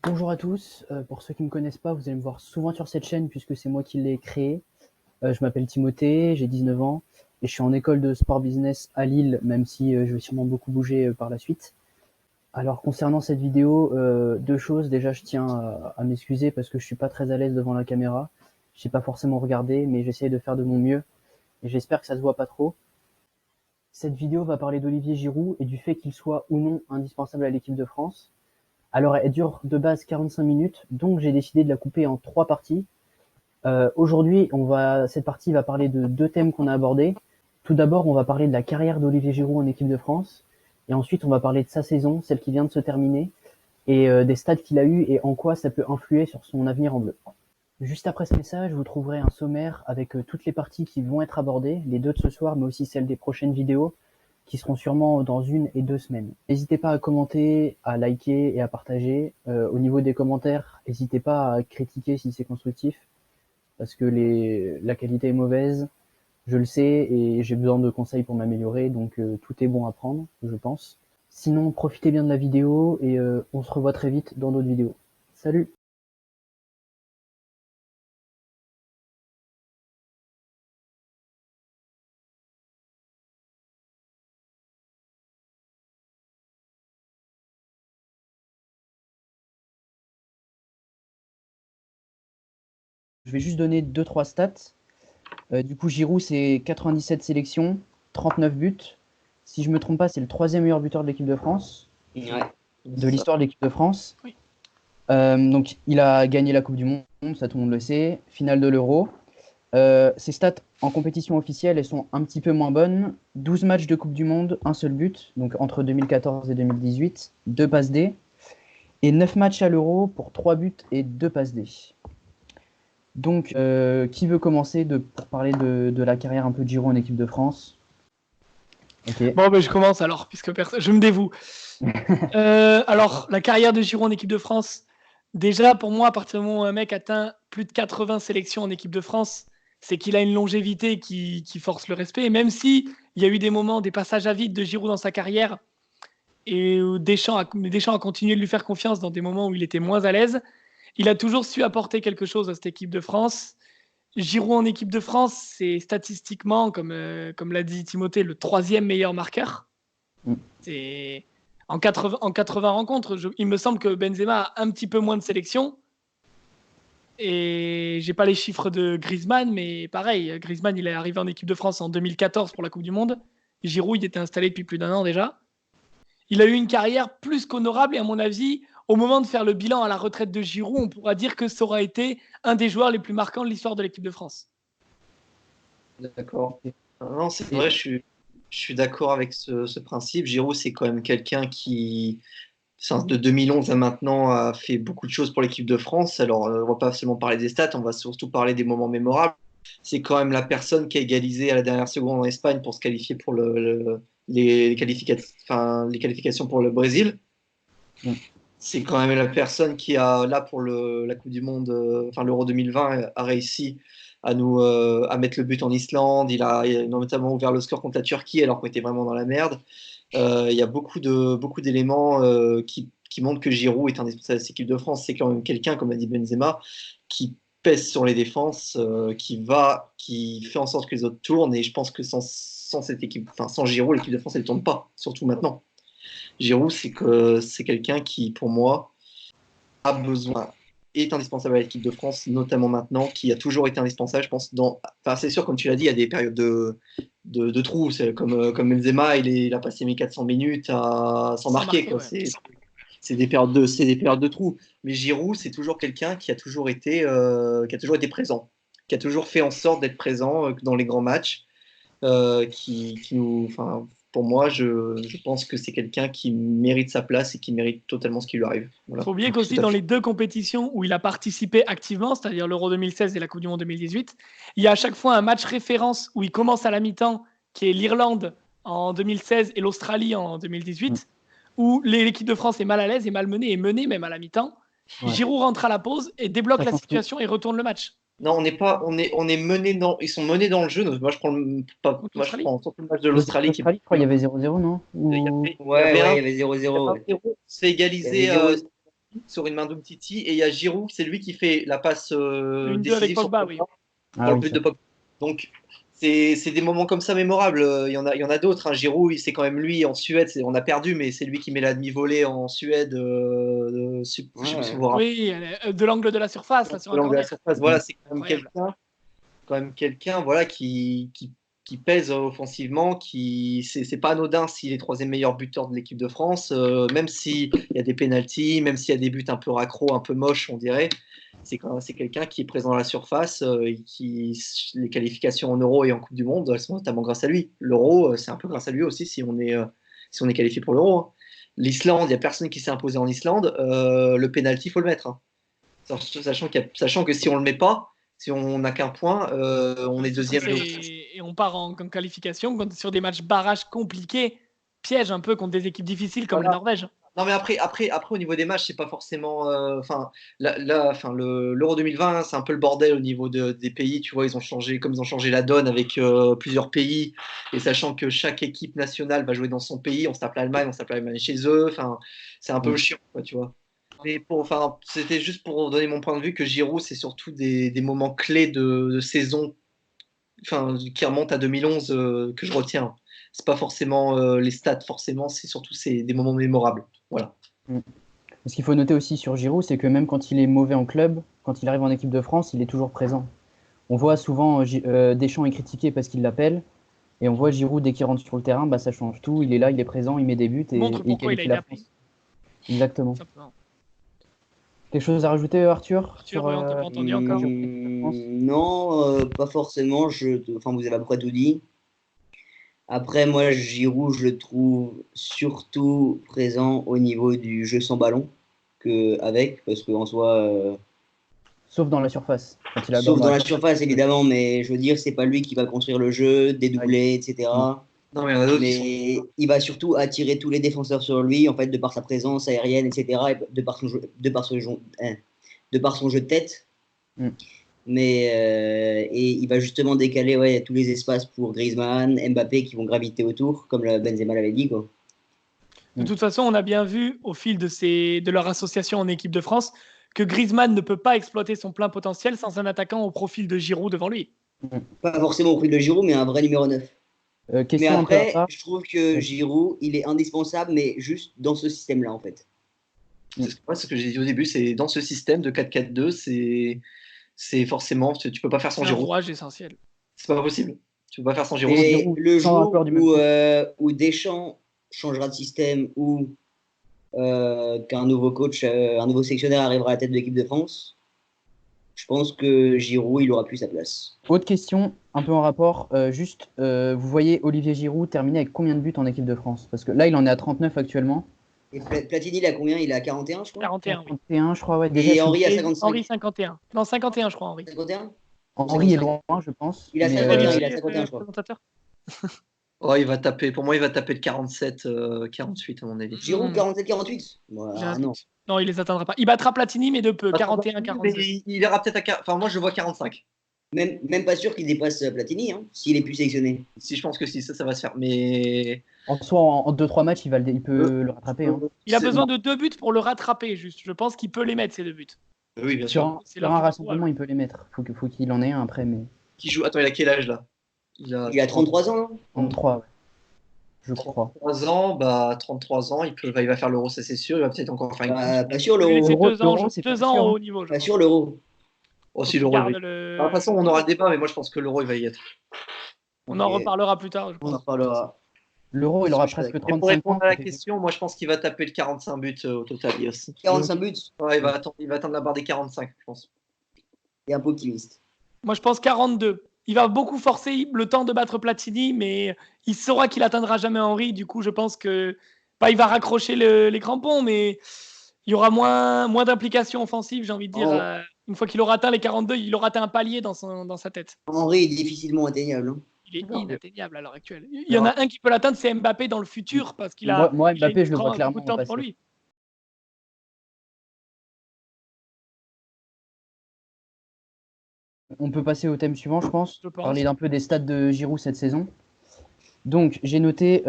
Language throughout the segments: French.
Bonjour à tous. Pour ceux qui ne me connaissent pas, vous allez me voir souvent sur cette chaîne puisque c'est moi qui l'ai créée. Je m'appelle Timothée, j'ai 19 ans et je suis en école de sport business à Lille, même si je vais sûrement beaucoup bouger par la suite. Alors concernant cette vidéo, deux choses. Déjà, je tiens à m'excuser parce que je suis pas très à l'aise devant la caméra. Je sais pas forcément regarder, mais j'essaie de faire de mon mieux et j'espère que ça se voit pas trop. Cette vidéo va parler d'Olivier Giroud et du fait qu'il soit ou non indispensable à l'équipe de France. Alors, elle dure de base 45 minutes, donc j'ai décidé de la couper en trois parties. Aujourd'hui, cette partie va parler de deux thèmes qu'on a abordés. Tout d'abord, on va parler de la carrière d'Olivier Giroud en équipe de France. Et ensuite, on va parler de sa saison, celle qui vient de se terminer, et des stats qu'il a eu et en quoi ça peut influer sur son avenir en bleu. Juste après ce message, vous trouverez un sommaire avec toutes les parties qui vont être abordées, les deux de ce soir, mais aussi celles des prochaines vidéos, qui seront sûrement dans 1 et 2 semaines. N'hésitez pas à commenter, à liker et à partager. Au niveau des commentaires, n'hésitez pas à critiquer si c'est constructif, parce que la qualité est mauvaise, je le sais, et j'ai besoin de conseils pour m'améliorer, donc tout est bon à prendre, je pense. Sinon, profitez bien de la vidéo, et on se revoit très vite dans d'autres vidéos. Salut! Je vais juste donner 2-3 stats. Du coup, Giroud, c'est 97 sélections, 39 buts. Si je me trompe pas, c'est le troisième meilleur buteur de l'équipe de France, Ouais, de l'histoire de l'équipe de France. Oui. Donc, il a gagné la Coupe du Monde, ça tout le monde le sait. Finale de l'Euro. Ses stats en compétition officielle, elles sont un petit peu moins bonnes. 12 matchs de Coupe du Monde, un seul but, donc entre 2014 et 2018, 2 passes D. Et 9 matchs à l'Euro pour 3 buts et 2 passes D. Donc, qui veut commencer pour parler de la carrière un peu de Giroud en équipe de France? Ok. Bon, ben, je commence alors, puisque je me dévoue. Alors, la carrière de Giroud en équipe de France, déjà, pour moi, à partir du moment où un mec atteint plus de 80 sélections en équipe de France, c'est qu'il a une longévité qui force le respect. Et même si il y a eu des moments, des passages à vide de Giroud dans sa carrière, et où Deschamps a continué de lui faire confiance dans des moments où il était moins à l'aise, il a toujours su apporter quelque chose à cette équipe de France. Giroud en équipe de France, c'est statistiquement, comme l'a dit Timothée, le troisième meilleur marqueur. Mm. C'est en 80 rencontres. Il me semble que Benzema a un petit peu moins de sélections. Et j'ai pas les chiffres de Griezmann, mais pareil, Griezmann, il est arrivé en équipe de France en 2014 pour la Coupe du Monde. Giroud, il était installé depuis plus d'1 an déjà. Il a eu une carrière plus qu'honorable et à mon avis, au moment de faire le bilan à la retraite de Giroud, on pourra dire que ça aura été un des joueurs les plus marquants de l'histoire de l'équipe de France. D'accord. Non, c'est Et vrai, je suis d'accord avec ce principe. Giroud, c'est quand même quelqu'un qui, enfin, de 2011 à maintenant, a fait beaucoup de choses pour l'équipe de France. Alors, on va pas seulement parler des stats, on va surtout parler des moments mémorables. C'est quand même la personne qui a égalisé à la dernière seconde en Espagne pour se qualifier pour les qualifications pour le Brésil. Mm. C'est quand même la personne qui a, là, pour la Coupe du Monde, enfin l'Euro 2020, a réussi à mettre le but en Islande. Il a notamment ouvert le score contre la Turquie alors qu'on était vraiment dans la merde. Il y a beaucoup d'éléments qui montrent que Giroud est indispensable à cette équipe de France. C'est quand même quelqu'un, comme a dit Benzema, qui pèse sur les défenses, qui fait en sorte que les autres tournent. Et je pense que sans cette équipe, enfin sans Giroud, l'équipe de France, elle ne tourne pas, surtout maintenant. Giroud, c'est quelqu'un qui, pour moi, a besoin, est indispensable à l'équipe de France, notamment maintenant, qui a toujours été indispensable, je pense. Enfin, c'est sûr, comme tu l'as dit, il y a des périodes de trous. C'est comme Benzema, il a passé 1400 minutes sans marquer, quoi. Ouais. C'est des périodes de trous. Mais Giroud, c'est toujours quelqu'un qui a toujours été présent, qui a toujours fait en sorte d'être présent dans les grands matchs, qui nous, enfin, pour moi, je pense que c'est quelqu'un qui mérite sa place et qui mérite totalement ce qui lui arrive. Il Voilà. faut oublier Tout qu'aussi à dans fait. les deux compétitions où il a participé activement, c'est-à-dire l'Euro 2016 et la Coupe du Monde 2018, il y a à chaque fois un match référence où il commence à la mi-temps, qui est l'Irlande en 2016 et l'Australie en Mm. 2018, où l'équipe de France est mal à l'aise et mal menée, et menée même à la mi-temps. Ouais. Giroud rentre à la pause et débloque Ça la change tout. situation et retourne le match. Non, on n'est pas, on est mené ils sont menés dans le jeu. Donc, Contre moi, je l'Australie. prends surtout le match de l'Australie qui est L'Australie, je crois, il y avait 0-0, non? Ou... il y Ouais, avait ouais, un, il y avait 0-0. il y avait Ouais. un 0, c'est Il y avait égalisé. 0. sur une main d'Umtiti, et il y a Giroud, c'est lui qui fait la passe Une 2 avec décisive sur Pogba, Pogba, oui. pour Ah le oui, but ça. de Pogba. Donc, c'est des moments comme ça mémorables. Il y en a d'autres, hein. Giroud, c'est quand même lui en Suède. On a perdu, mais c'est lui qui met la demi-volée en Suède. Je sais pas si vous vous rappelez Oui, de l'angle de la surface, là, sur de un l'angle de la corner. surface. Voilà, c'est Incroyable. quand même quelqu'un voilà, qui pèse offensivement. C'est pas anodin s'il est troisième meilleur buteur de l'équipe de France, même s'il y a des pénaltys, même s'il y a des buts un peu raccro, un peu moches, on dirait. C'est quelqu'un qui est présent à la surface et les qualifications en Euro et en Coupe du Monde, elles sont notamment grâce à lui. L'Euro, c'est un peu grâce à lui aussi si on est qualifié pour l'Euro, hein. L'Islande, il n'y a personne qui s'est imposé en Islande. Le penalty, il faut le mettre, hein. Sachant que si on le met pas, si on n'a qu'un point, on est deuxième. Et on part en qualification sur des matchs barrages compliqués, piège un peu contre des équipes difficiles comme la Voilà. Norvège. Non, mais après, au niveau des matchs, c'est pas forcément. Enfin, l'Euro 2020, hein, c'est un peu le bordel au niveau des pays. Tu vois, comme ils ont changé la donne avec plusieurs pays, et sachant que chaque équipe nationale va jouer dans son pays, on se tape l'Allemagne, on se tape l'Allemagne chez eux. Enfin, c'est un peu chiant, quoi, tu vois. Mais c'était juste pour donner mon point de vue que Giroud, c'est surtout des moments clés de saison, enfin, qui remontent à 2011, que je retiens. C'est pas forcément les stats, forcément, c'est des moments mémorables. Voilà. Mm. Ce qu'il faut noter aussi sur Giroud, c'est que même quand il est mauvais en club, quand il arrive en équipe de France, il est toujours présent. On voit souvent Deschamps est critiqué parce qu'il l'appelle, et on voit Giroud dès qu'il rentre sur le terrain, bah, ça change tout. Il est là, il est présent, il met des buts et Montre il pourquoi il a qualifie été la appelé. France. Exactement. Simplement. Quelque chose à rajouter, Arthur, Arthur, on t'a pas entendu encore. Non, pas forcément. Enfin, vous avez à peu près tout dit. Après, moi, Giroud, je le trouve surtout présent au niveau du jeu sans ballon parce qu'en soi, Sauf dans la surface, quand il a sauf dans dans la la surface. surface évidemment, mais je veux dire, c'est pas lui qui va construire le jeu, dédoubler, etc. Non, mais il y en a d'autres qui sont. Mais il va surtout attirer tous les défenseurs sur lui, en fait, de par sa présence aérienne, etc., et de par son jeu, de par son jeu de tête. Mm. Et il va justement décaler tous les espaces pour Griezmann, Mbappé qui vont graviter autour, comme Benzema l'avait dit, quoi. De toute façon, on a bien vu au fil de leur association en équipe de France que Griezmann ne peut pas exploiter son plein potentiel sans un attaquant au profil de Giroud devant lui. Pas forcément au prix de Giroud, mais un vrai numéro 9. Mais Question un peu à après, part. je trouve que Oui. Giroud, il est indispensable, mais juste dans ce système-là, en fait. C'est ce que j'ai dit au début, c'est dans ce système de 4-4-2, c'est forcément. Tu peux pas faire sans C'est un Giroud. rouage essentiel. C'est pas possible. Tu peux pas faire sans Giroud. Et Giroud, le sans jour accord du même où Deschamps changera de système ou qu'un nouveau coach, un nouveau sélectionneur arrivera à la tête de l'équipe de France, je pense que Giroud, il aura plus sa place. Autre question, un peu en rapport. Vous voyez Olivier Giroud terminer avec combien de buts en équipe de France? Parce que là, il en est à 39 actuellement. Et Platini, il a combien? Il a 41, je crois. 41, oui. 41, je crois, ouais. Déjà, Et Henri à Et 55. Henri 51. Non, 51, je crois, Henri. 51? Henri est loin, je pense. Il a mais, 51, Vérifiez, il a 51, je crois. présentateur. Oh, pour moi, il va taper le 47, 48 à mon avis. Giroud, 47-48? J'ai un Non. doute. Non, il les atteindra pas. Il battra Platini, mais de peu. Mais 41-42. il ira peut-être à. Enfin, moi, je vois 45. Même pas sûr qu'il dépasse Platini, hein, s'il est plus sélectionné. Si, je pense que si, ça va se faire. Mais. En soi, en 2-3 matchs, il peut le rattraper. Hein. Il a besoin de 2 buts pour le rattraper, juste. Je pense qu'il peut les mettre, ces 2 buts. Oui, bien Sur sûr. un, C'est sur un largement rassemblement, il peut les mettre. Faut qu'il en ait un après, mais Qui joue. Attends, il a quel âge là? Il a 33 ans, non? 33, ouais. Je crois. 33 ans, 33 ans, il va faire l'Euro, ça c'est sûr. Il va peut-être encore faire une. Pas sûr Il lui l'Euro. laisser 2 ans, l'Euro, c'est pas 2 ans sûr, au hein. haut niveau. Pas sûr l'Euro. Aussi l'Euro. Regarde Oui. le... De toute façon, on aura le débat, mais moi je pense que l'Euro il va y être. On en Ok. reparlera plus tard, je On en pense. reparlera. L'Euro, il aura Je suis presque d'accord. Et pour 35 ans. répondre à la question, moi je pense qu'il va taper le 45 buts au total lui aussi. 45 buts, Ouais, il va atteindre la barre des 45, je pense. et un peu optimiste. Moi, je pense 42. Il va beaucoup forcer le temps de battre Platini, mais il saura qu'il atteindra jamais Henri. Du coup, je pense que il va raccrocher les crampons, mais il y aura moins d'implication offensive, j'ai envie de dire. Oh. Une fois qu'il aura atteint les 42, il aura atteint un palier dans sa tête. Henri est difficilement atteignable, hein. Il est Non, mais- inatteignable à l'heure actuelle. Il y en a un qui peut l'atteindre, c'est Mbappé dans le futur, parce qu'il a, Moi, il a Mbappé, je le vois clairement beaucoup de temps passer. devant lui. On peut passer au thème suivant, je pense. Je pense. Parler d'un peu des stats de Giroud cette saison. Donc, j'ai noté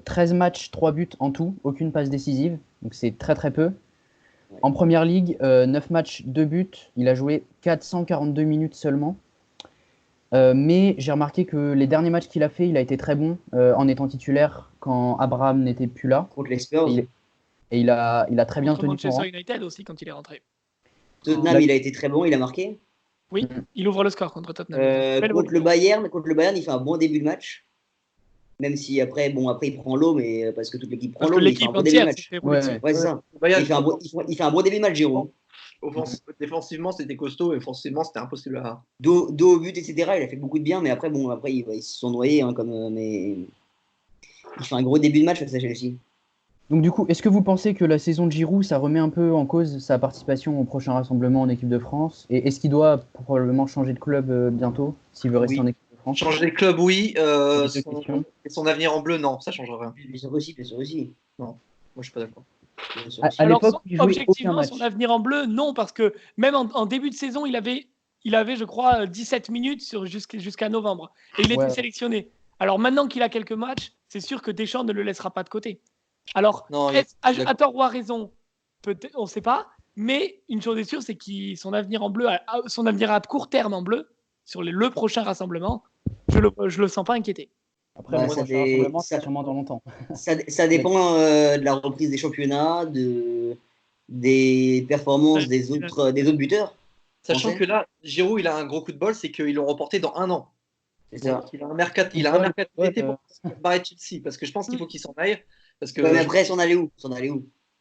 13 matchs, 3 buts en tout, aucune passe décisive. Donc, c'est très très peu. En première ligue, 9 matchs, 2 buts. Il a joué 442 minutes seulement. Mais j'ai remarqué que les derniers matchs qu'il a fait, il a été très bon en étant titulaire quand Abraham n'était plus là. Contre les Spurs. Et il a très bien Contre tenu son rang. Manchester United aussi quand il est rentré. Tottenham, il a été très bon, il a marqué. Oui, il ouvre le score contre Tottenham. Contre le Bayern, il fait un bon début de match. Même si après, il prend l'eau, mais parce que toute l'équipe prend Parce l'eau, que mais il fait un l'équipe bon début de entière match. s'est fait rouler dessus. Ouais, c'est ça. Bayern, Il fait un bon début de match, Giroud. Défensivement, c'était costaud et offensivement, c'était impossible à. Dos au but, etc. Il a fait beaucoup de bien, mais après, ils se sont noyés. Mais il fait un gros début de match face à Chelsea. Donc du coup, est-ce que vous pensez que la saison de Giroud, ça remet un peu en cause sa participation au prochain rassemblement en équipe de France? Et est-ce qu'il doit probablement changer de club bientôt, s'il veut rester en équipe de France? Changer de club, oui. J'ai deux questions. Son avenir en bleu, non, ça change rien. Bien sûr aussi. Non, moi je suis pas d'accord. À Alors, l'époque, il jouait aucun objectivement, match. son avenir en bleu, non, parce que même en début de saison, il avait, je crois, 17 minutes jusqu'à novembre. Et il était sélectionné. Alors maintenant qu'il a quelques matchs, c'est sûr que Deschamps ne le laissera pas de côté. Alors, à tort ou à raison, peut-être, on ne sait pas. Mais une chose est sûre, c'est que son avenir en bleu, son avenir à court terme en bleu, sur le prochain rassemblement, je le sens pas inquiété. Après, le prochain rassemblement, c'est sûrement dans longtemps. Ça dépend de la reprise des championnats, des performances des autres buteurs. Sachant que là, Giroud, il a un gros coup de bol, c'est qu'ils l'ont reporté dans 1 an. C'est ça. Il a un mercato d'été pour barrer Chelsea, parce que je pense qu'il faut qu'il s'en aille. Parce que mais après, s'en allait où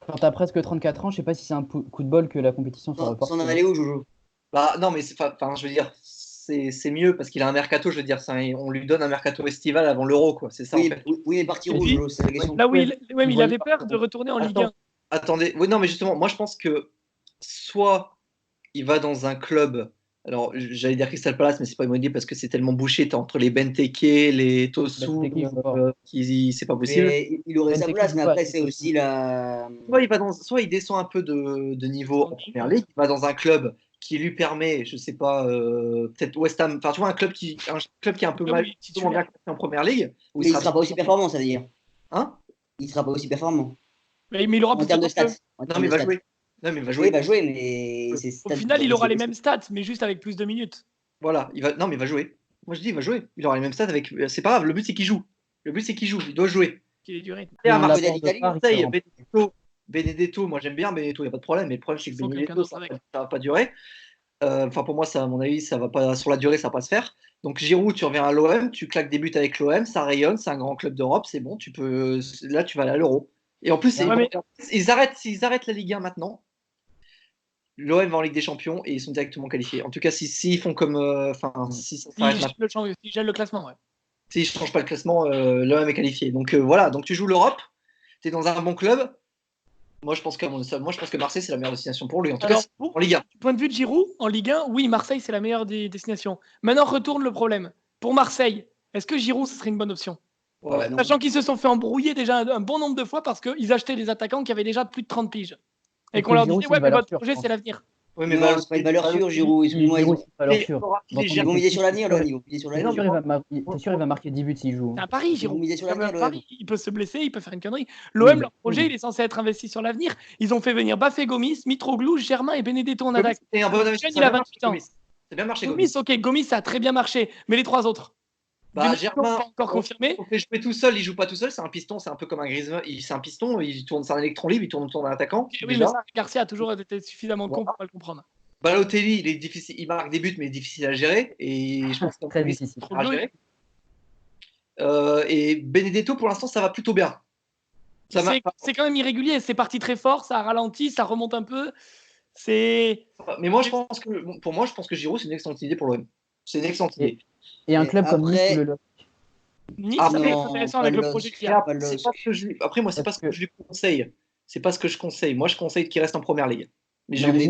Quand t'as presque 34 ans, je sais pas si c'est un coup de bol que la compétition soit reportée. S'en allait où, Jojo? Bah non, mais je veux dire, c'est mieux parce qu'il a un mercato. Je veux dire, on lui donne un mercato estival avant l'Euro, quoi. C'est ça. Oui, en fait. Oui, mais parti où, Jojo? C'est la question. Là où il avait peur de retourner en Ligue 1. Attendez, oui, non, mais justement, moi je pense que soit il va dans un club. Alors, j'allais dire Crystal Palace, mais c'est pas immobilier parce que c'est tellement bouché. T'as entre les Benteke, les Tosun, c'est pas possible. Mais il aurait sa place, mais après, c'est aussi la. Soit il descend un peu de niveau en première ligue, il va dans un club qui lui permet, je sais pas, peut-être West Ham, enfin, tu vois, un club qui est un peu mal bien en première ligue. Mais il sera pas aussi performant, ça veut dire. Hein? Il sera pas aussi performant. Mais il aura en termes de stats. Non, mais il va jouer. Non, mais il va jouer. Oui, il va jouer, mais au final, il aura les mêmes stats, mais juste avec plus de minutes. Voilà, non, mais il va jouer. Moi, je dis, il va jouer. Il aura les mêmes stats avec. C'est pas grave, le but, c'est qu'il joue. Il doit jouer. Qu'il ait du rythme. Et à Marseille, Benedetto, moi j'aime bien Benedetto, il n'y a pas de problème, mais le problème, c'est que Benedetto, ça va pas durer. Enfin, pour moi, ça, à mon avis, ça va pas, sur la durée, ça va pas se faire. Donc, Giroud, tu reviens à l'OM, tu claques des buts avec l'OM, ça rayonne, c'est un grand club d'Europe, c'est bon, là, tu vas aller à l'Euro. Et en plus, ils arrêtent la Ligue 1 maintenant. L'OM va en Ligue des Champions et ils sont directement qualifiés. En tout cas, s'ils font comme. S'ils gèlent le classement, ouais. S'ils ne changent pas le classement, l'OM est qualifié. Donc voilà, donc tu joues l'Europe, tu es dans un bon club. Moi, je pense que Marseille, c'est la meilleure destination pour lui. En tout cas, en Ligue 1. Du point de vue de Giroud, en Ligue 1, oui, Marseille, c'est la meilleure des destinations. Maintenant, retourne le problème. Pour Marseille, est-ce que Giroud, ce serait une bonne option? Sachant qu'ils se sont fait embrouiller déjà un bon nombre de fois parce qu'ils achetaient des attaquants qui avaient déjà plus de 30 piges. Et qu'on leur disait, ouais, mais votre projet, c'est l'avenir. Oui, mais c'est pas une valeur sûre, Giroud. Excuse-moi, ils vont miser sur l'avenir, là. T'es sûr, il va marquer 10 buts s'il joue. C'est un pari, Giroud. Paris, il peut se blesser, il peut faire une connerie. L'OM, leur projet, il est censé être investi sur l'avenir. Ils ont fait venir Bafé Gomis, Mitroglou, Germain et Benedetto en attaque. Il a 28 ans. C'est bien marché, Gomis. Ok, Gomis, ça a très bien marché. Mais les trois autres? Germain, pas encore confirmé. On fait jouer tout seul, il joue pas tout seul, c'est un piston, c'est un peu comme un Griezmann, c'est un piston, il tourne, c'est un électron libre, il tourne autour d'un attaquant. Oui, mais ça, Garcia a toujours été suffisamment con pour pas le comprendre. Balotelli, il est difficile, il marque des buts, mais difficile à gérer, et je pense très difficile à gérer. Et Benedetto, pour l'instant, ça va plutôt bien. C'est quand même irrégulier, c'est parti très fort, ça a ralenti, ça remonte un peu. Mais moi, je pense que Giroud, c'est une excellente idée pour l'OM. C'est une excellente idée. Et un club comme Nice, Nice, ça va être intéressant avec le projet qu'il y a. Après, moi, c'est pas ce que je lui conseille. C'est pas ce que je conseille. Moi, je conseille qu'il reste en première ligue. Mais avec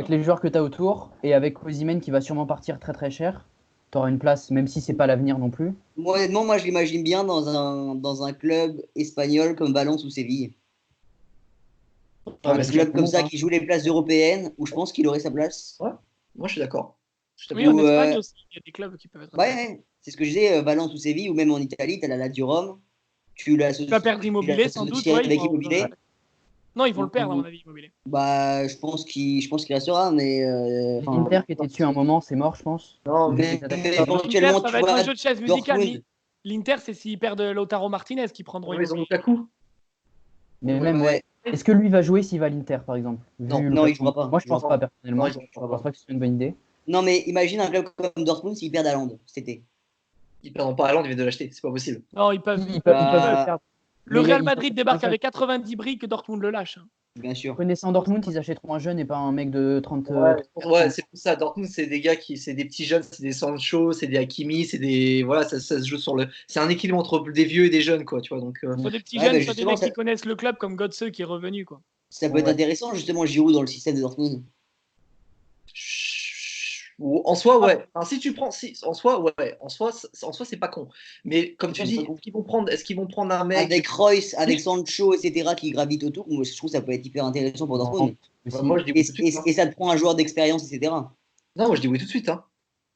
les joueurs que tu as autour et avec Osimhen qui va sûrement partir très très cher, tu auras une place, même si c'est pas l'avenir non plus. Honnêtement, moi, je l'imagine bien dans un club espagnol comme Valence ou Séville. Un club comme ça qui joue les places européennes, où je pense qu'il aurait sa place. Ouais, moi, je suis d'accord. Oui, en Espagne aussi, il y a des clubs qui peuvent être. Ouais, c'est ce que je disais, Valence ou Séville, ou même en Italie, tu as la Lazio Rome. Tu vas perdre Immobilier sans doute. Avec Immobilier. Non, ils vont le perdre, à mon avis, Immobilier. Bah, je pense qu'il restera, mais. L'Inter qui était dessus à un moment, c'est mort, je pense. Non, mais L'Inter, éventuellement, ça tu va être vois, un jeu de chaise musicale. Dortmund. L'Inter, c'est s'ils perdent Lautaro Martinez qui prendront ils ont Immobilier. Lukaku. Mais Ouais, même, ouais. Est-ce que lui va jouer s'il va à l'Inter, par exemple? Non. Vu Non, le il jouera pas. Moi, je Il pense jouera pas, personnellement. Non, Je il jouera pense pas que ce soit une bonne idée. Non, mais imagine un club comme Dortmund s'ils perdent Haaland cet été. Ils perdront pas Haaland, ils viennent de l'acheter, c'est pas possible. Non, ils peuvent. Ils peuvent le Bah, faire. Le Mais Real ils Madrid achèteront débarque un avec 90 briques, Dortmund le lâche. bien sûr. Connaissant Dortmund, ils achèteront un jeune et pas un mec de 30. Ouais, c'est pour ça. Dortmund, c'est des gars c'est des petits jeunes, c'est des Sancho, c'est des Hakimi, c'est des. Voilà, ça se joue sur le. C'est un équilibre entre des vieux et des jeunes, quoi, tu vois. Donc, Soit des petits Ouais, jeunes, bah, soit des justement, mecs ça- qui connaissent le club comme Götze qui est revenu, quoi. Ça peut être Ouais. intéressant, justement, Giroud dans le système de Dortmund. En soi, ouais. Enfin, si tu prends, en soi, ouais. En soi, c'est pas con. Mais comme tu Ouais, c'est dis, pas con. est-ce qu'ils vont prendre un mec Avec Royce, avec Sancho, etc., qui gravitent autour, moi, je trouve que ça peut être hyper intéressant pour Dortmund. Bah, moi, je dis oui tout de suite. Hein. Et ça te prend un joueur d'expérience, etc. Non, moi, je dis oui tout de suite. Hein.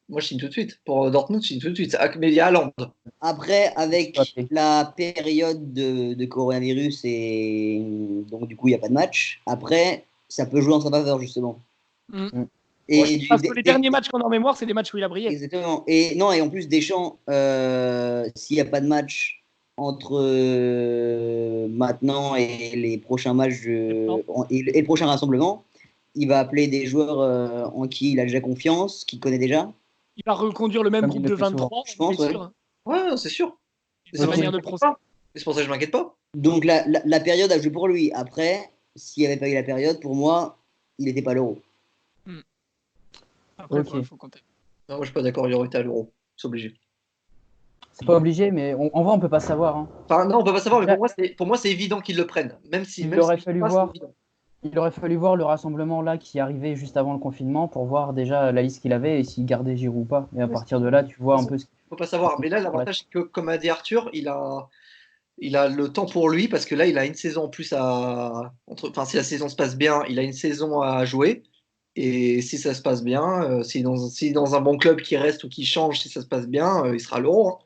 Moi, je signe tout de suite. Pour Dortmund, je signe tout de suite. Ah, mais il y a Haaland. Après, avec Ok. la période de coronavirus, et donc du coup, il n'y a pas de match. Après, ça peut jouer en sa faveur, justement. Mm. Et Parce que les derniers matchs qu'on a en mémoire, c'est des matchs où il a brillé. Exactement. Et non, et en plus, Deschamps, s'il n'y a pas de match entre maintenant et les prochains matchs et le prochain rassemblement, il va appeler des joueurs en qui il a déjà confiance, qu'il connaît déjà. Il va reconduire le même Comme groupe il le de fait souvent. 23, Je pense, c'est ouais. sûr. Hein. Ouais, c'est sûr. C'est sa Ok. manière de procéder. C'est pour ça que je m'inquiète pas. Donc la période a joué pour lui. Après, s'il n'y avait pas eu la période, pour moi, il n'était pas à l'Euro. Après, Ok. il faut compter. Non, moi, je suis pas d'accord. Il aurait été à l'Euro. C'est obligé. C'est pas obligé, mais en vrai, on peut pas savoir. Hein. Enfin, non, on peut pas savoir, mais Déjà, pour moi, c'est évident qu'ils le prennent. Même si. Il Même aurait si fallu pas, c'est voir. évident. Il aurait fallu voir le rassemblement là qui arrivait juste avant le confinement pour voir déjà la liste qu'il avait et s'il gardait Giroud ou pas. Et à Oui, partir de là, tu vois un peu ce Faut pas savoir. Mais là, l'avantage, c'est que, comme a dit Arthur, il a le temps pour lui parce que là, il a une saison en plus Enfin, si la saison se passe bien, il a une saison à jouer. Et si ça se passe bien, si dans un bon club qui reste ou qui change, si ça se passe bien, il sera à l'Euro. Hein.